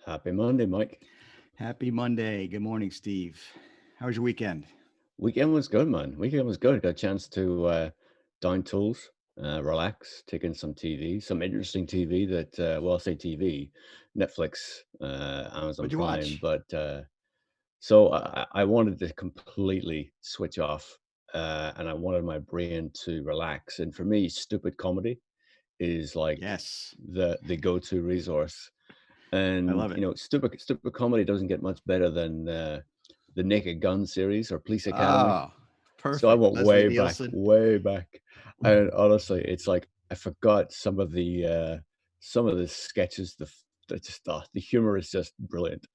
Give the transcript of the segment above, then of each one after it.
Happy Monday, Mike. Happy Monday. Good morning, Steve. How was your weekend? Weekend was good, man. Weekend was good. Got a chance to down tools, relax, take in some TV, some interesting TV that, well, I say TV, Netflix, Amazon What'd you Prime. watch? But I wanted to completely switch off, and I wanted my brain to relax. And for me, stupid comedy is like Yes, the go-to resource. I And love it. stupid comedy doesn't get much better than the Naked Gun series or Police Academy. Oh, So I perfect. went Leslie way back, Nielsen. way back. And honestly, it's like I forgot some of the sketches. The humor is just brilliant,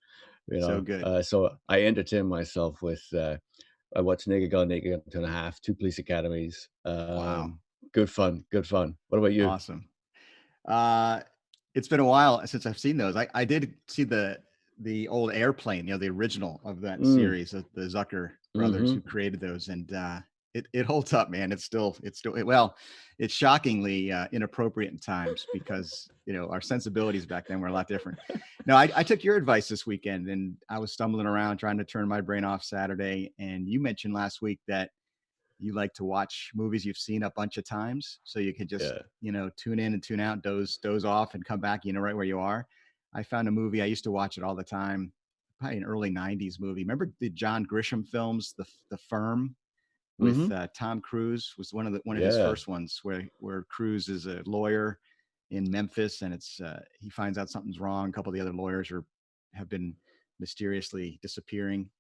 you So know. good. So I entertain myself with I watched Naked Gun 2.5, two Police Academies. Wow. Good fun, good fun. What about you? Awesome. Uh, it's been a while since I've seen those. I did see the old Airplane, the original of that Mm, series, the Zucker brothers mm-hmm. who created those, and it holds up, man. Well, it's shockingly inappropriate in times because our sensibilities back then were a lot different. No, I took your advice this weekend, and I was stumbling around trying to turn my brain off Saturday, and you mentioned last week that you like to watch movies you've seen a bunch of times so you can just Yeah. tune in and tune out, doze off, and come back right where you are. I found a movie, I used to watch it all the time, probably an early 90s movie. Remember the John Grisham films, the Firm, with Mm-hmm. Tom Cruise? Was one of his Yeah. first ones where Cruise is a lawyer in Memphis, and it's he finds out something's wrong. A couple of the other lawyers are have been mysteriously disappearing,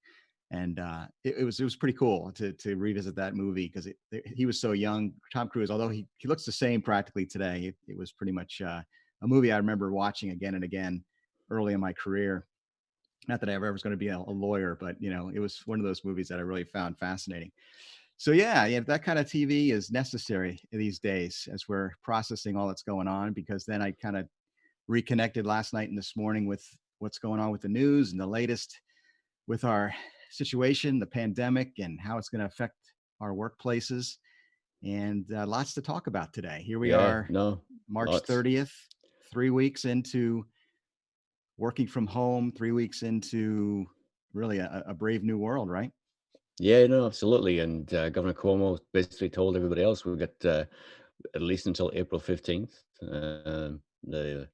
and it was pretty cool to revisit that movie because he was so young. Tom Cruise, although he looks the same practically today, it was pretty much a movie I remember watching again and again early in my career. Not that I ever was going to be a lawyer, but it was one of those movies that I really found fascinating. So yeah, that kind of TV is necessary these days as we're processing all that's going on. Because then I kind of reconnected last night and this morning with what's going on with the news and the latest with our situation, the pandemic, and how it's going to affect our workplaces. And lots to talk about today. Here we Yeah. are, No, March lots. 30th, 3 weeks into working from home, 3 weeks into really a brave new world, right? Yeah, no, absolutely. And Governor Cuomo basically told everybody else we got at least until April 15th. The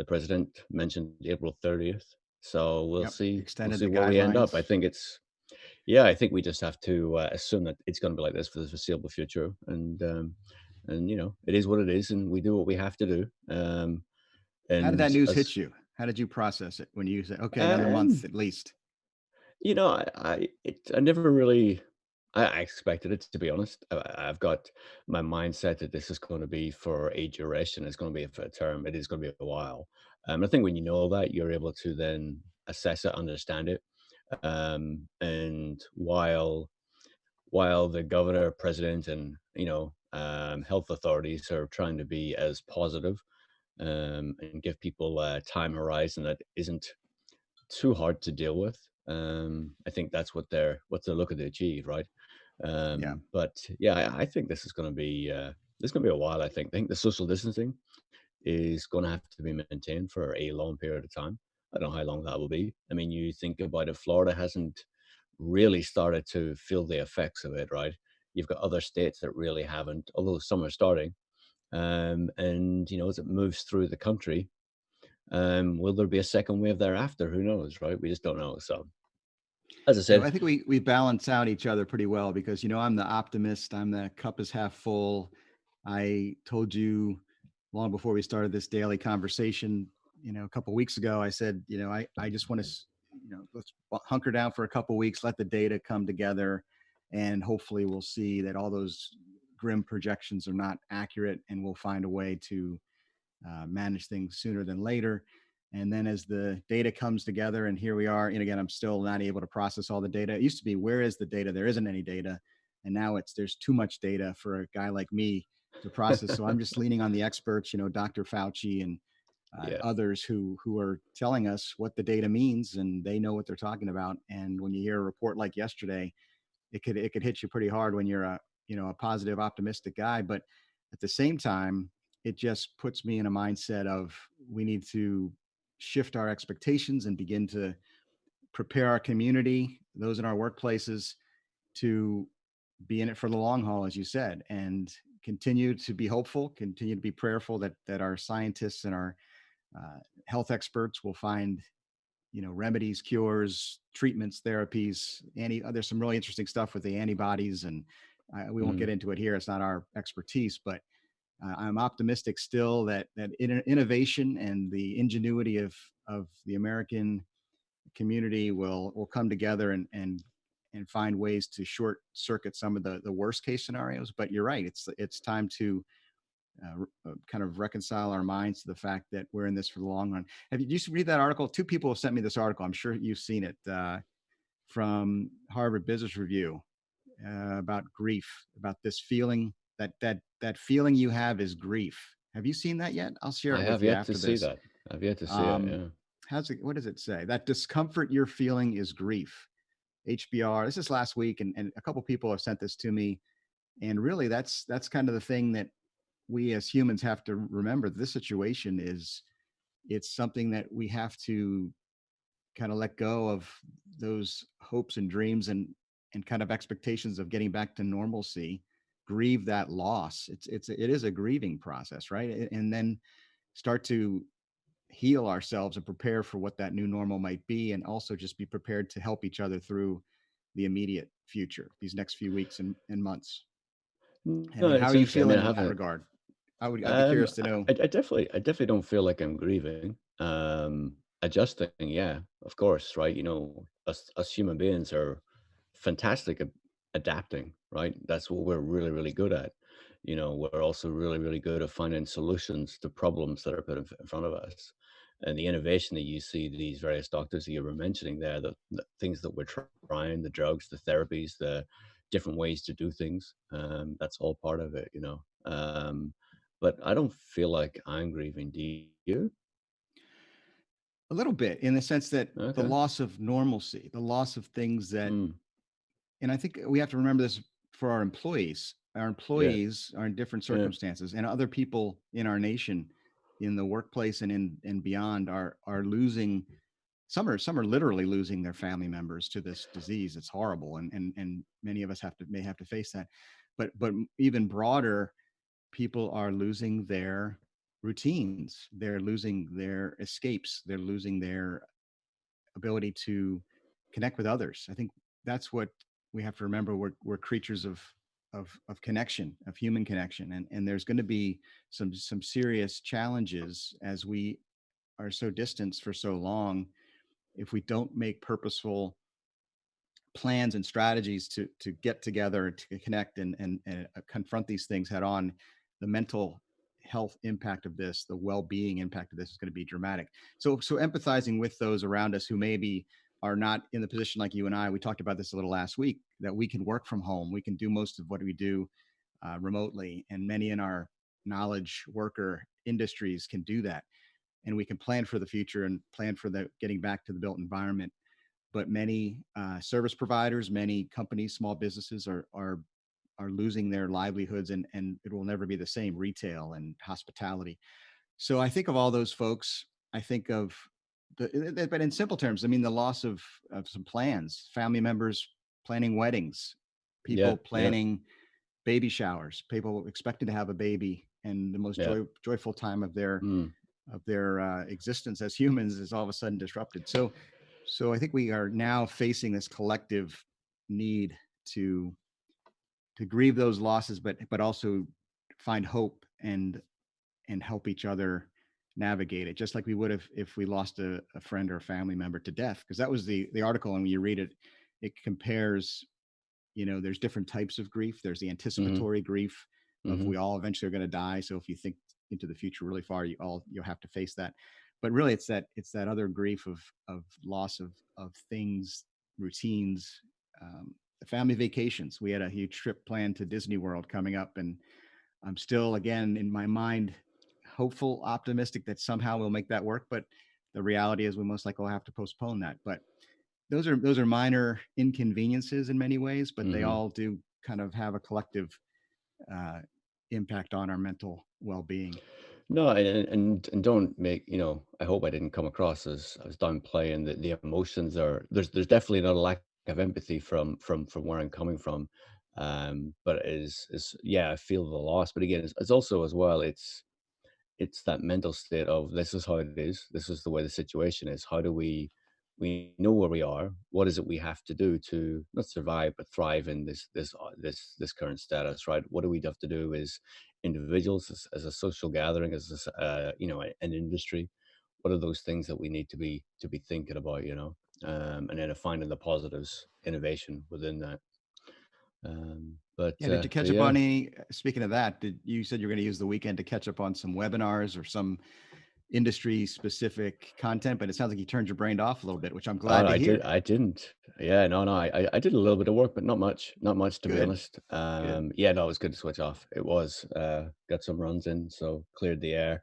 president mentioned April 30th. So we'll Yep. see. We'll Extended see the where we end up. guidelines. Yeah, I think we just have to assume that it's going to be like this for the foreseeable future. And it is what it is, and we do what we have to do. How did And that news as hit you? How did you process it when you said, okay, another month um, at least? I never really I expected it, to be honest. I've got my mindset that this is going to be for a duration. It's going to be for a term. It is going to be a while. I think when you know that, you're able to then assess it, understand it. And while the governor, president, and health authorities are trying to be as positive and give people a time horizon that isn't too hard to deal with. I think that's what they're looking to achieve, right? Yeah. But yeah, I think this is going to be a while. I think the social distancing is going to have to be maintained for a long period of time. I don't know how long that will be. I mean, you think about it, Florida hasn't really started to feel the effects of it, right? You've got other states that really haven't, although some are starting. And as it moves through the country, will there be a second wave thereafter? Who knows, right? We just don't know. So, as I Yeah, said, I think we balance out each other pretty well because I'm the optimist. I'm the cup is half full. I told you long before we started this daily conversation, a couple of weeks ago. I said, I just want to, let's hunker down for a couple of weeks, let the data come together, and hopefully we'll see that all those grim projections are not accurate, and we'll find a way to manage things sooner than later. And then as the data comes together, and here we are, and again, I'm still not able to process all the data. It used to be, where is the data? There isn't any data. And now there's too much data for a guy like me to process. So I'm just leaning on the experts, Dr. Fauci and yeah, others who are telling us what the data means, and they know what they're talking about. And when you hear a report like yesterday, it could hit you pretty hard when you're a positive, optimistic guy. But at the same time, it just puts me in a mindset of we need to shift our expectations and begin to prepare our community, those in our workplaces, to be in it for the long haul, as you said, and continue to be hopeful, continue to be prayerful that our scientists and our health experts will find, remedies, cures, treatments, therapies. There's some really interesting stuff with the antibodies, and we won't Mm, get into it here. It's not our expertise, but I'm optimistic still that innovation and the ingenuity of the American community will come together and find ways to short circuit some of the worst case scenarios. But you're right; it's time to kind of reconcile our minds to the fact that we're in this for the long run. Have you just read that article? Two people have sent me this article. I'm sure you've seen it, from Harvard Business Review, about grief, about this feeling that feeling you have is grief. Have you seen that yet? I'll share I it with have you yet to after see this. that. I've yet to see it. Um, Yeah. what does it say? That discomfort you're feeling is grief. HBR. This is last week, and a couple people have sent this to me. And really, that's kind of the thing that we as humans have to remember. This situation is it's something that we have to kind of let go of those hopes and dreams and kind of expectations of getting back to normalcy, grieve that loss. It is a grieving process, right? And then start to heal ourselves and prepare for what that new normal might be, and also just be prepared to help each other through the immediate future, these next few weeks and months. I No, mean, how it's are you interesting. I mean, feeling I in that haven't. regard? I'd be curious to know. I definitely don't feel like I'm grieving. Adjusting, yeah, of course, right? Us human beings are fantastic at adapting, right? That's what we're really, really good at. We're also really, really good at finding solutions to problems that are put in front of us. And the innovation that you see these various doctors that you were mentioning there, the things that we're trying, the drugs, the therapies, the different ways to do things, that's all part of it. But I don't feel like I'm grieving. Do you? A little bit, in the sense that the Okay. loss of normalcy, the loss of things that, Mm, and I think we have to remember this for our employees. Our yeah, employees are in different yeah, circumstances, and other people in our nation, in the workplace and beyond, are losing. Some are literally losing their family members to this disease. It's horrible, and many of us may have to face that. But even broader, people are losing their routines. They're losing their escapes. They're losing their ability to connect with others. I think that's what we have to remember. We're creatures of connection, of human connection, and there's going to be some serious challenges as we are so distanced for so long. If we don't make purposeful plans and strategies to get together, to connect and confront these things head on, the mental health impact of this, the well-being impact of this is going to be dramatic. So empathizing with those around us who maybe are not in the position like you and I. We talked about this a little last week, that we can work from home, we can do most of what we do remotely, and many in our knowledge worker industries can do that, and we can plan for the future and plan for the getting back to the built environment. But many service providers, many companies, small businesses are losing their livelihoods, and it will never be the same. Retail and hospitality. So I think of all those folks. I think of but in simple terms, I mean the loss of some plans, family members planning weddings, yeah, people yeah, planning baby showers, people expecting to have a baby, and the most yeah. joyful time Mm. of their existence as humans is all of a sudden disrupted. So I think we are now facing this collective need to grieve those losses, but also find hope and help each other navigate it, just like we would have if we lost a friend or a family member to death. Because that was the article, and when you read it, it compares. There's different types of grief. There's the Mhm, anticipatory grief of we mhm. all eventually are going to die. So if you think into the future really far, you'll have to face that. But really, it's that other grief of loss of things, routines, the family vacations. We had a huge trip planned to Disney World coming up, and I'm still, again, in my mind, hopeful, optimistic that somehow we'll make that work. But the reality is, we most likely will have to postpone that. But those are minor inconveniences in many ways, but they Mhm. all do kind of have a collective uh, impact on our mental well-being. No, and don't make, I hope I didn't come across as downplaying the emotions, or there's definitely not a lack of empathy from where I'm coming from. But is yeah, I feel the loss. But again, it's also as well, it's that mental state of this is how it is. This is the way the situation is. How do we know where we are? What is it we have to do to not survive but thrive in this current status, right? What do we have to do as individuals, as a social gathering, an industry? What are those things that we need to be thinking about, and then finding the positives, innovation within that. Yeah, did you But catch up yeah. on any, speaking of that, did you said you're going to use the weekend to catch up on some webinars or some industry specific content, but it sounds like you turned your brain off a little bit, which I'm Oh, glad no, to hear. I didn't. Yeah, no, I did a little bit of work, but not much to be Good, honest. good. Yeah, no, it was good to switch off. It was, got some runs in, so cleared the air.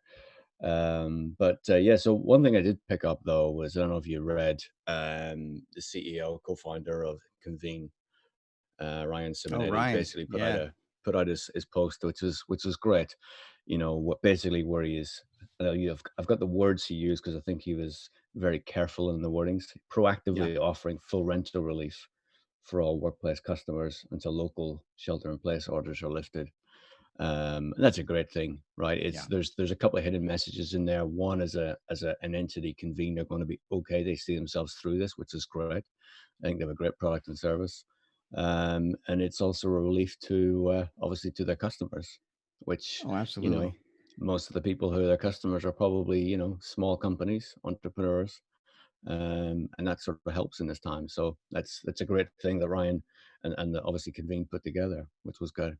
But yeah, so one thing I did pick up though was, I don't know if you read, the CEO, co-founder of Convene, Ryan Oh, Simonetti, Ryan. basically Yeah. put out his post, which was great. What basically where he is. I've got the words he used because I think he was very careful in the wordings. Yeah. Proactively offering full rental relief for all workplace customers until local shelter-in-place orders are lifted. And that's a great thing, right? It's Yeah. there's a couple of hidden messages in there. One, an entity, Convene, they're going to be okay. They see themselves through this, which is great. I think they have a great product and service. And it's also a relief to, obviously, to their customers, which, Oh, you absolutely. know, most of the people who are their customers are probably, small companies, entrepreneurs, and that sort of helps in this time. So that's a great thing that Ryan and obviously Convene put together, which was good.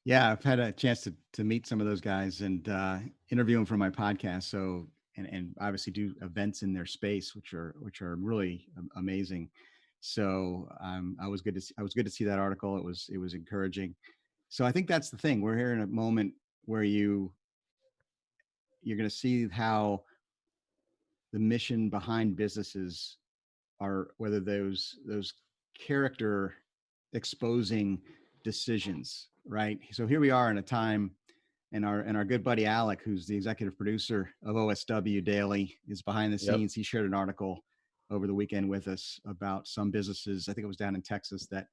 Yeah, I've had a chance to meet some of those guys and interview them for my podcast. So and obviously do events in their space, which are really amazing. So I was good to see that article. It was encouraging. So I think that's the thing. We're here in a moment where you're going to see how the mission behind businesses are, whether those character exposing decisions, right? So here we are in a time, and our good buddy Alec, who's the executive producer of OSW Daily, is behind the Yep. scenes. He shared an article over the weekend with us about some businesses, I think it was down in Texas, that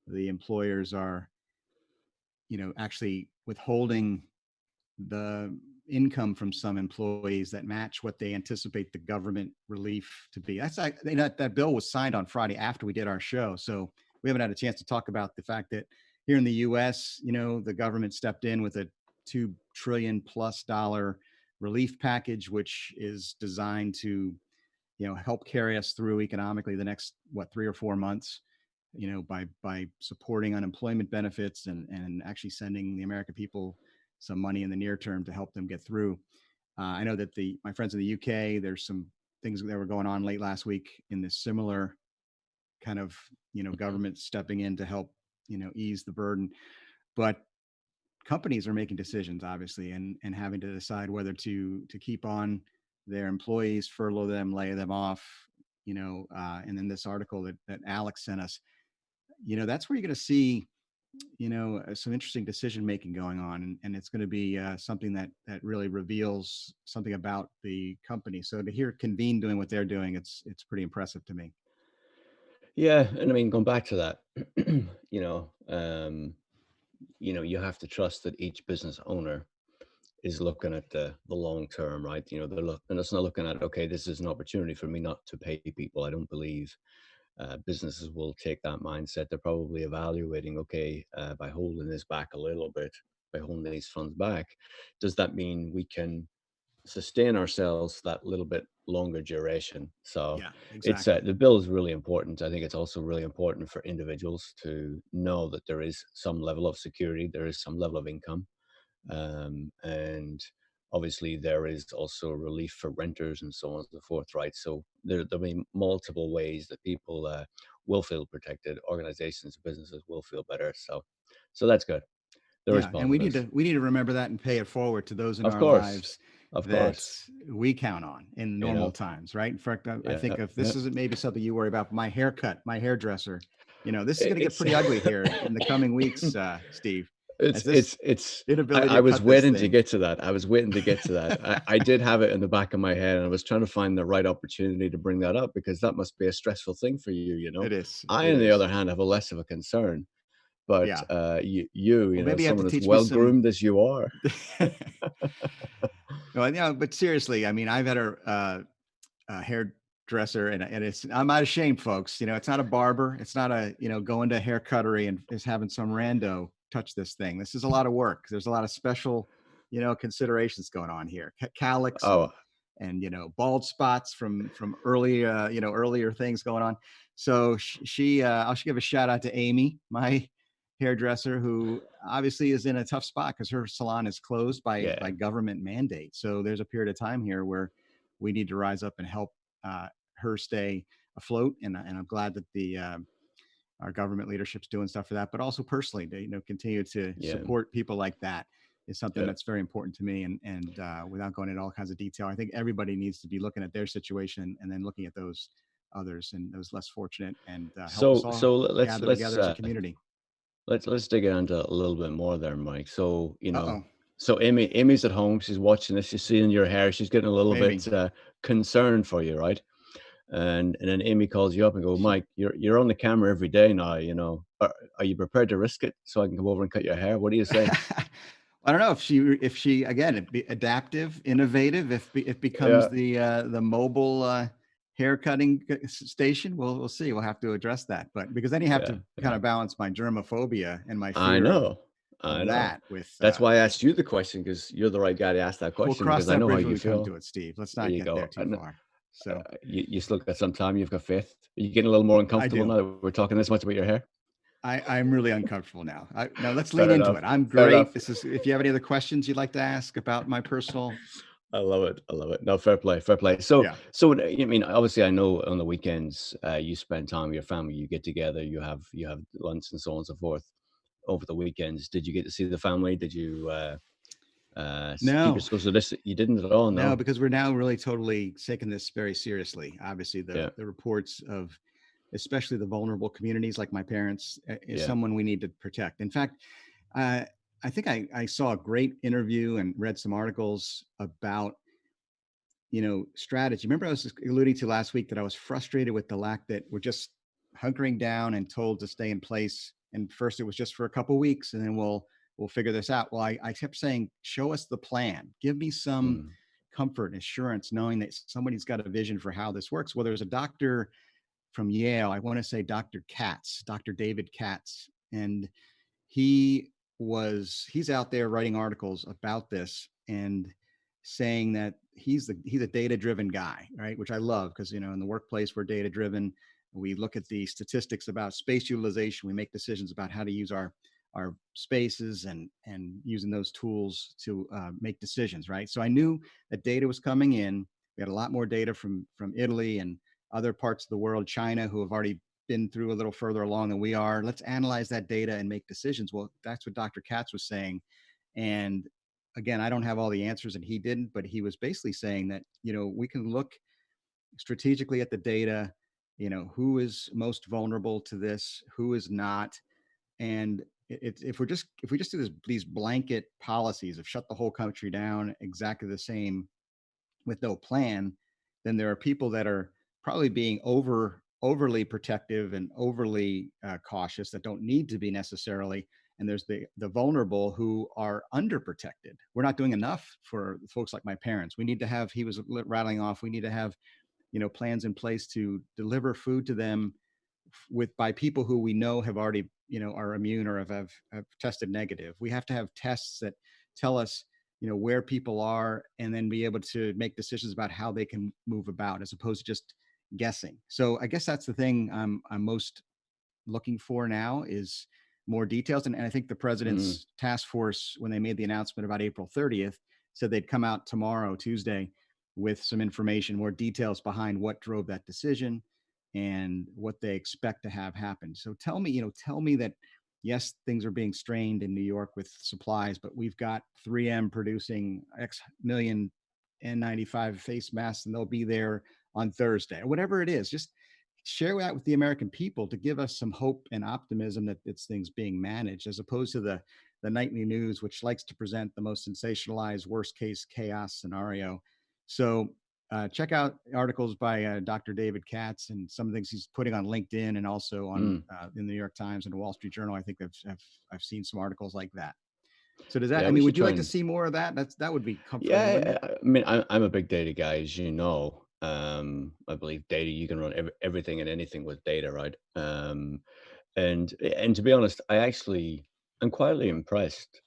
the employers are, actually withholding the income from some employees that match what they anticipate the government relief to be. That's like, that bill was signed on Friday after we did our show. So we haven't had a chance to talk about the fact that here in the US, the government stepped in with a $2 trillion+ relief package, which is designed to, help carry us through economically the next, 3 or 4 months, by supporting unemployment benefits and actually sending the American people some money in the near term to help them get through. I know that my friends in the UK, there's some things that were going on late last week in this similar kind of, government stepping in to help, ease the burden. But companies are making decisions, obviously, and having to decide whether to keep on their employees, furlough them, lay them off. And then this article that Alex sent us, that's where you're going to see, some interesting decision making going on, and it's going to be something that really reveals something about the company. So to hear Convene doing what they're doing, it's pretty impressive to me. Yeah, and I mean, going back to that, you know, um, you have to trust that each business owner is looking at the long term, right? And it's not looking at, okay, this is an opportunity for me not to pay people. I don't believe businesses will take that mindset. They're probably evaluating, okay, by holding this back a little bit, by holding these funds back, does that mean we can sustain ourselves that little bit longer duration? So Yeah, it's exactly. the bill is really important. I think it's also really important for individuals to know that there is some level of security, there is some level of income, and obviously there is also relief for renters and so on and so forth, right? So there'll be multiple ways that people will feel protected. Organizations, businesses will feel better. So that's good. There is Yeah, and we need positives. to we need to remember that and pay it forward to those in Of our course. lives Of that course. we count on in You normal know, times, right? In fact, I yeah. think if Yeah. this isn't maybe something you worry about, my haircut, my hairdresser, this is going to get It's pretty ugly here in the coming weeks, Steve. It's as this it's it's inability I to was cut this waiting to thing. get to that. I was waiting to get to that. I did have it in the back of my head, and I was trying to find the right opportunity to bring that up because that must be a stressful thing for you, you know? It is. I, It on the is. other hand, have a less of a concern, but, Yeah. you Well, know, maybe you have to someone as teach me some. well-groomed as you are. No, but seriously, I mean, I've had a hairdresser, and it's, I'm not ashamed, folks. It's not a barber. It's not a, going to hair cuttery and is having some rando touch this thing. This is a lot of work. There's a lot of special, considerations going on here. Calyx Oh, and bald spots from early earlier things going on. So she I'll give a shout out to Amy, my hairdresser, who obviously is in a tough spot because her salon is closed by yeah, government mandate. So there's a period of time here where we need to rise up and help her stay afloat, and I'm glad that the our government leadership's doing stuff for that, but also personally to continue to yeah, support people like that is something yeah. that's very important to me. And without going into all kinds of detail, I think everybody needs to be looking at their situation and then looking at those others and those less fortunate, and help us So all so gather together as a community. let's dig into a little bit more there, Mike. So, Uh-oh. so Amy's at home, she's watching this, she's seeing your hair, she's getting a little Maybe. bit, concerned for you, right? And then Amy calls you up and go, She, "Mike, you're on the camera every day now, are you prepared to risk it so I can come over and cut your hair? What do you say?" I don't know if she again be adaptive, innovative, if becomes Yeah, the mobile hair cutting station. We'll see. We'll have to address that. But because then you have yeah, to kind yeah. of balance my germophobia and my I fear know, of I know. that with That's why I asked you the question because you're the right guy to ask that we'll question cross because I that know how bridge when you we come feel. to it, Steve. Let's There not you get there go. too far. So You still got some time, you've got faith. Are you getting a little more I uncomfortable do. now that we're talking this much about your hair? I'm really uncomfortable now. Now let's lean Fair into enough, it. I'm fair great. enough. This is, if you have any other questions you'd like to ask about my personal, I love it. I love it. No, fair play, fair play. So, yeah. I mean, obviously, I know on the weekends, you spend time with your family, you get together, you have lunch and so on and so forth over the weekends. Did you get to see the family? Did you keep your No, social distance? You didn't at all, no, no? because we're now really totally taking this very seriously. Obviously, Yeah, the reports of especially the vulnerable communities like my parents is yeah. someone we need to protect. In fact, uh, I think I saw a great interview and read some articles about strategy. Remember, I was alluding to last week that I was frustrated with the lack that we're just hunkering down and told to stay in place. And first, it was just for a couple of weeks, and then we'll figure this out. Well, I kept saying, show us the plan. Give me some Mm, comfort and assurance, knowing that somebody's got a vision for how this works. Well, there's a doctor from Yale. I want to say Dr. Katz, Dr. David Katz, and he's out there writing articles about this and saying that he's a data driven guy, right? Which I love because in the workplace we're data driven. We look at the statistics about space utilization. We make decisions about how to use our spaces and using those tools to make decisions, right? So I knew that data was coming in. We had a lot more data from Italy and other parts of the world, China, who have already been through a little further along than we are. Let's analyze that data and make decisions. Well, that's what Dr. Katz was saying. And again, I don't have all the answers and he didn't, but he was basically saying that, we can look strategically at the data, who is most vulnerable to this, who is not. And if we just do these blanket policies of shut the whole country down exactly the same with no plan, then there are people that are probably being overly protective and overly cautious that don't need to be necessarily. And there's the vulnerable who are underprotected. We're not doing enough for folks like my parents. We need to have, he was rattling off, we need to have plans in place to deliver food to them with by people who we know have already are immune or have tested negative. We have to have tests that tell us where people are and then be able to make decisions about how they can move about as opposed to just guessing. So I guess that's the thing I'm most looking for now is more details. And I think the mm, president's task force, when they made the announcement about April 30th, said they'd come out tomorrow, Tuesday, with some information, more details behind what drove that decision and what they expect to have happen. So tell me that yes, things are being strained in New York with supplies, but we've got 3M producing X million N95 face masks and they'll be there on Thursday or whatever it is. Just share that with the American people to give us some hope and optimism that this thing's being managed as opposed to the nightly news, which likes to present the most sensationalized worst case chaos scenario. So check out articles by Dr. David Katz and some of the things he's putting on LinkedIn and also on Mm. in the New York Times and the Wall Street Journal. I think I've seen some articles like that. So does that? Yeah, I we mean, should would you try like to and see more of that? That would be comforting, wouldn't yeah, it? I mean, I'm a big data guy, as you know. I believe data, you can run everything and anything with data, right? And to be honest, I'm quietly impressed,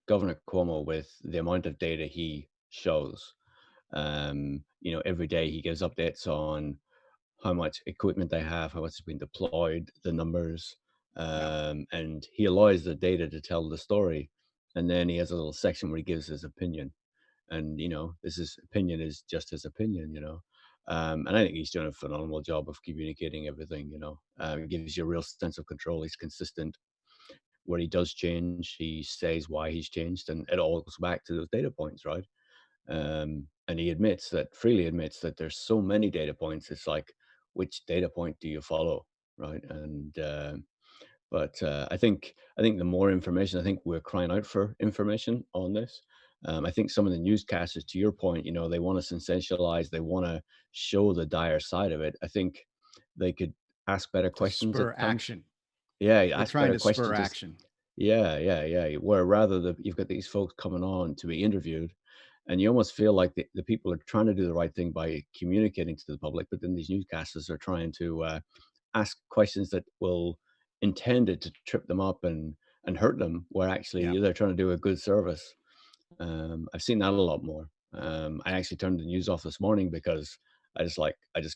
Governor Cuomo, with the amount of data he shows. Every day he gives updates on how much equipment they have, how much has been deployed, the numbers, Yeah, and he allows the data to tell the story. And then he has a little section where he gives his opinion. And this is opinion is just his opinion. And I think he's doing a phenomenal job of communicating everything. It gives you a real sense of control. He's consistent. Where he does change, he says why he's changed, and it all goes back to those data points, right? And he freely admits that there's so many data points. It's like, which data point do you follow, right? But I think the more information, I think we're crying out for information on this. I think some of the newscasters, to your point, they want to sensationalize, they want to show the dire side of it. I think they could ask better to questions spur at times. action. Yeah, They're ask trying better to spur questions. Just action. yeah, yeah, yeah. Where rather you've got these folks coming on to be interviewed, and you almost feel like the people are trying to do the right thing by communicating to the public, but then these newscasters are trying to ask questions that will intended to trip them up and hurt them, where Yeah, actually they're trying to do a good service. I've seen that a lot more. I actually turned the news off this morning because I just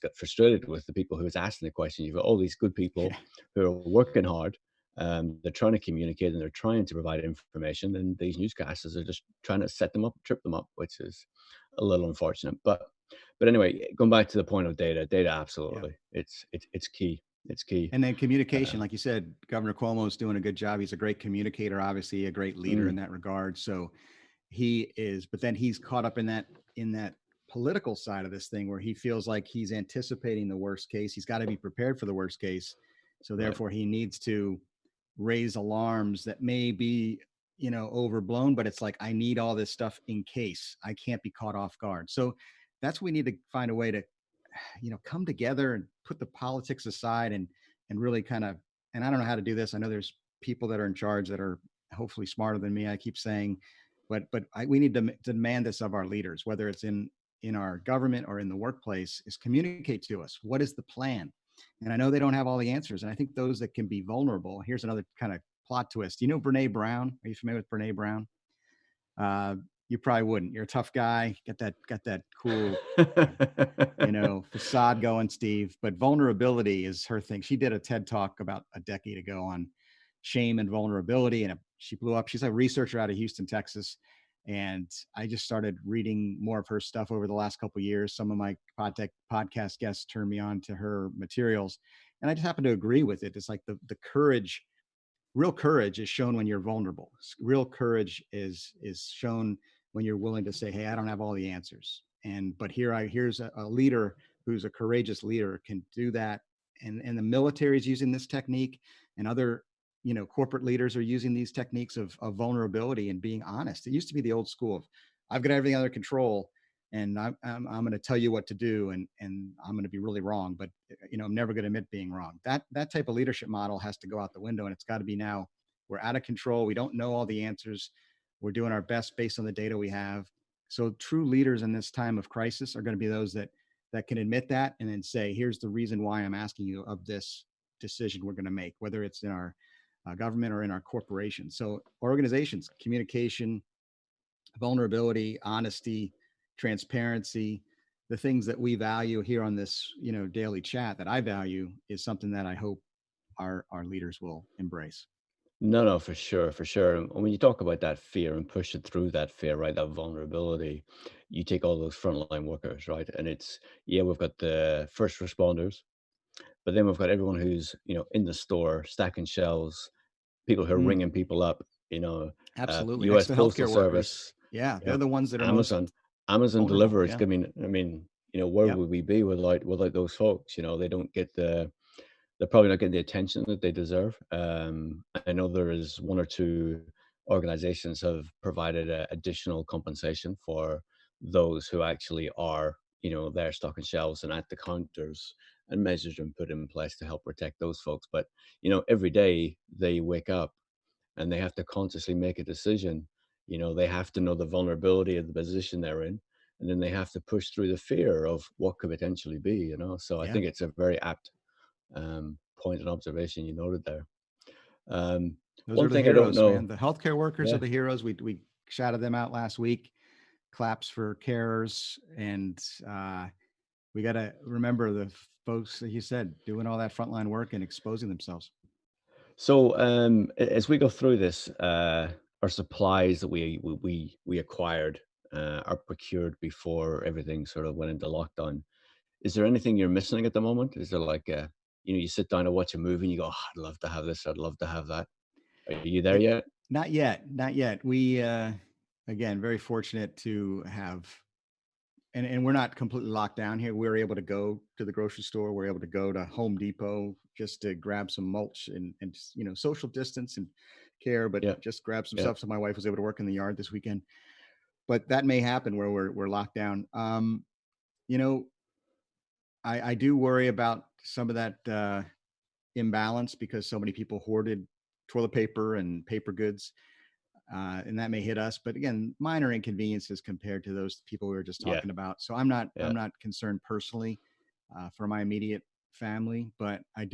got frustrated with the people who was asking the question. You've got all these good people yeah, who are working hard. They're trying to communicate and they're trying to provide information, and these newscasters are just trying to set them up, trip them up, which is a little unfortunate. But anyway, going back to the point of data, yeah. absolutely, it's key. It's key. And then communication, Uh, like you said, Governor Cuomo is doing a good job. He's a great communicator, obviously a great leader in mm, that regard. So he is, but then he's caught up in that political side of this thing where he feels like he's anticipating the worst case. He's got to be prepared for the worst case. So right. therefore he needs to raise alarms that may be, overblown, but it's like, I need all this stuff in case I can't be caught off guard. So that's, we need to find a way to, come together and put the politics aside and really kind of, and I don't know how to do this. I know there's people that are in charge that are hopefully smarter than me. I keep saying, but we need to demand this of our leaders, whether it's in our government or in the workplace, is communicate to us. What is the plan? And I know they don't have all the answers. And I think those that can be vulnerable, here's another kind of plot twist. You know, Brene Brown, are you familiar with Brene Brown? Uh, you probably wouldn't. You're a tough guy. Got that cool, facade going, Steve. But vulnerability is her thing. She did a TED talk about a decade ago on shame and vulnerability, and she blew up. She's a researcher out of Houston, Texas. And I just started reading more of her stuff over the last couple of years. Some of my podcast guests turned me on to her materials, and I just happen to agree with it. It's like the courage. Real courage is shown when you're vulnerable. Real courage is shown when you're willing to say, hey, I don't have all the answers, but here's a leader who's a courageous leader can do that. And the military is using this technique, and other corporate leaders are using these techniques of vulnerability and being honest. It used to be the old school of, I've got everything under control, and I'm going to tell you what to do, and I'm going to be really wrong, but I'm never going to admit being wrong. That type of leadership model has to go out the window, and it's got to be now. We're out of control. We don't know all the answers. We're doing our best based on the data we have. So true leaders in this time of crisis are going to be those that can admit that and then say, here's the reason why I'm asking you of this decision we're going to make, whether it's in our government or in our corporation. So organizations, communication, vulnerability, honesty, transparency, the things that we value here on this, daily chat, that I value, is something that I hope our leaders will embrace. No, no, for sure, for sure. And when you talk about that fear and pushing through that fear, right, that vulnerability, you take all those frontline workers, right? And yeah, we've got the first responders, but then we've got everyone who's, in the store, stacking shelves, people who are Mm, ringing people up, absolutely. Next US to Postal healthcare workers. Service, Yeah, you they're know, the ones that are most Amazon, Amazon vulnerable. deliveries. Yeah. Where Yep. would we be without those folks? They don't get they're probably not getting the attention that they deserve. I know there is one or two organizations have provided additional compensation for those who actually are, there stocking shelves and at the counters, and measures been put in place to help protect those folks. But, every day they wake up and they have to consciously make a decision. They have to know the vulnerability of the position they're in, and then they have to push through the fear of what could potentially be. So I Yeah. think it's a very apt point and observation you noted there. um, Those One are the thing I don't heroes, man. know. The healthcare workers are Yeah. the heroes. We shouted them out last week. Claps for carers, and we got to remember the folks that you said doing all that frontline work and exposing themselves. So, as we go through this, our supplies that we acquired are procured before everything sort of went into lockdown. Is there anything you're missing at the moment? Is there like you sit down to watch a movie and you go, "Oh, I'd love to have this. I'd love to have that." Are you there It, yet? Not yet, not yet. We again very fortunate to have, and we're not completely locked down here. We're able to go to the grocery store. We're able to go to Home Depot just to grab some mulch and just, social distance and care, but Yeah. just grab some Yeah. stuff. So my wife was able to work in the yard this weekend. But that may happen where we're locked down. You know, I do worry about some of that imbalance because so many people hoarded toilet paper and paper goods, and that may hit us. But again, minor inconveniences compared to those people we were just Yeah. talking about. So I'm Yeah. not concerned personally for my immediate family, but I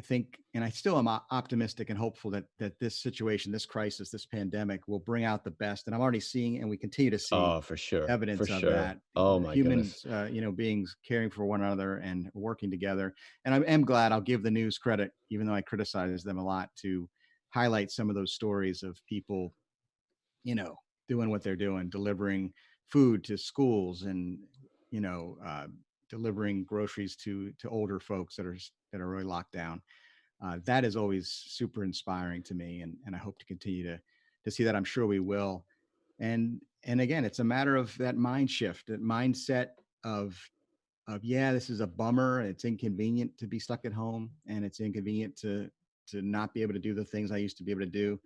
think, and I still am optimistic and hopeful that this situation, this crisis, this pandemic will bring out the best. And I'm already seeing, and we continue to see Oh, for sure. For evidence of sure. that. Oh my goodness. Humans, beings caring for one another and working together. And I am glad. I'll give the news credit, even though I criticize them a lot, to highlight some of those stories of people, you know, doing what they're doing, delivering food to schools and you know, uh, delivering groceries to older folks that are really locked down. That is always super inspiring to me, and I hope to continue to see that. I'm sure we will. And again, it's a matter of that mind shift, that mindset of yeah, this is a bummer. It's inconvenient to be stuck at home, and it's inconvenient to not be able to do the things I used to be able to do.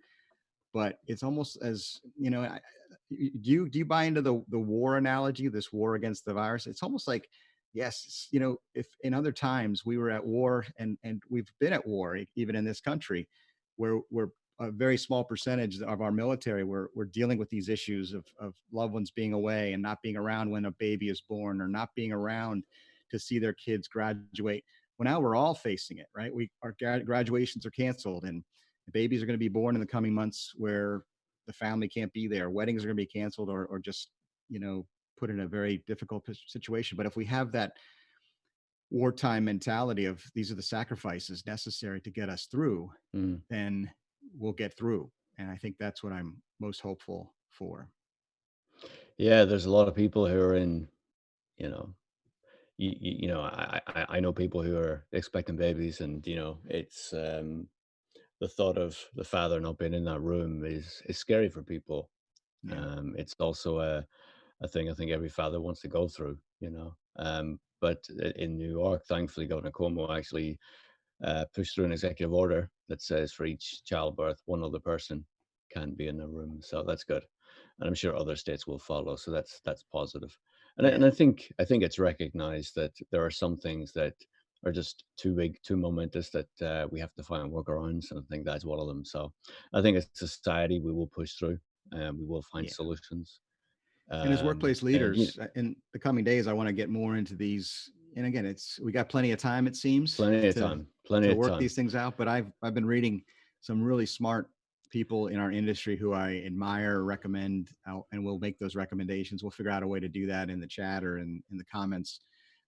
But it's almost as do you buy into the war analogy, this war against the virus? It's almost like, yes, if in other times we were at war, and we've been at war even in this country, where we're a very small percentage of our military, we're dealing with these issues of loved ones being away and not being around when a baby is born, or not being around to see their kids graduate. Well, now we're all facing it, right? Our graduations are canceled, and babies are going to be born in the coming months where the family can't be there. Weddings are going to be canceled, or just, put in a very difficult situation. But if we have that wartime mentality of these are the sacrifices necessary to get us through, Mm. then we'll get through. And I think that's what I'm most hopeful for. Yeah, there's a lot of people who are in, you know, I know people who are expecting babies, and it's the thought of the father not being in that room is scary for people. Yeah. It's also a thing I think every father wants to go through. But in New York, thankfully, Governor Cuomo actually pushed through an executive order that says for each childbirth, one other person can be in the room. So that's good, and I'm sure other states will follow. So that's positive. And Yeah. I think it's recognized that there are some things that are just too big, too momentous, that we have to find workarounds, and I think that's one of them. So I think as a society, we will push through, and we will find Yeah. solutions. And as workplace And leaders, in the coming days, I want to get more into these. And again, we got plenty of time, it seems, plenty of time, plenty to of work time. these things out. But I've been reading some really smart people in our industry who I admire, recommend, and we'll make those recommendations. We'll figure out a way to do that in the chat, or in the comments,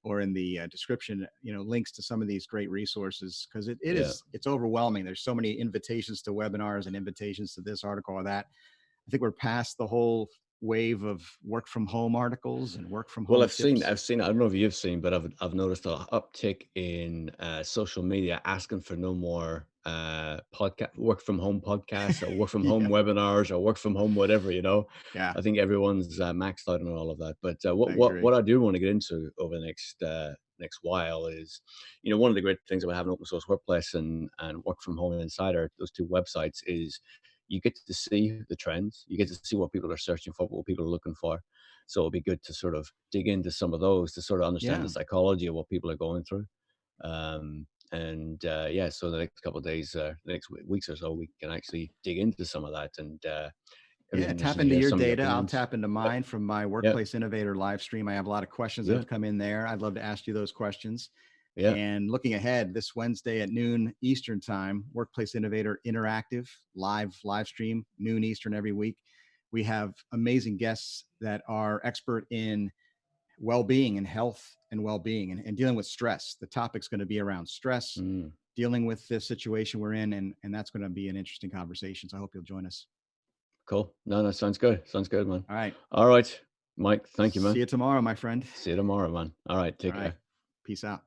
or in the description. Links to some of these great resources, because Yeah. it's overwhelming. There's so many invitations to webinars and invitations to this article or that. I think we're past the whole wave of work from home articles and work from Well, home tips. I've seen. I don't know if you've seen, but I've noticed a uptick in social media asking for no more podcast, work from home podcasts, or work from home Yeah, webinars, or work from home whatever. yeah, I think everyone's maxed out on all of that. But I agree. what I do want to get into over the next while is, one of the great things about having open source workplace and work from home insider, those two websites, is you get to see the trends, you get to see what people are searching for, what people are looking for. So it'll be good to sort of dig into some of those to sort of understand the Yeah. psychology of what people are going through. Yeah, so the next couple of days, the next weeks or so, we can actually dig into some of that, and it'll be Yeah, tap interesting to into hear your some of your data. I'll opinions. tap into Yep, mine from my yep, Workplace Innovator live stream. I have a lot of questions that yeah, have come in there. I'd love to ask you those questions. yeah. And looking ahead, this Wednesday at noon Eastern time, Workplace Innovator Interactive live stream, noon Eastern every week. We have amazing guests that are expert in well-being and health and well-being and dealing with stress. The topic's going to be around stress, Mm, dealing with this situation we're in, and that's going to be an interesting conversation. So I hope you'll join us. cool. No, that sounds good. Sounds good, man. All right. All right, Mike. Thank you, See man. you tomorrow, my friend. See you tomorrow, man. All right, All take right. care. Peace out.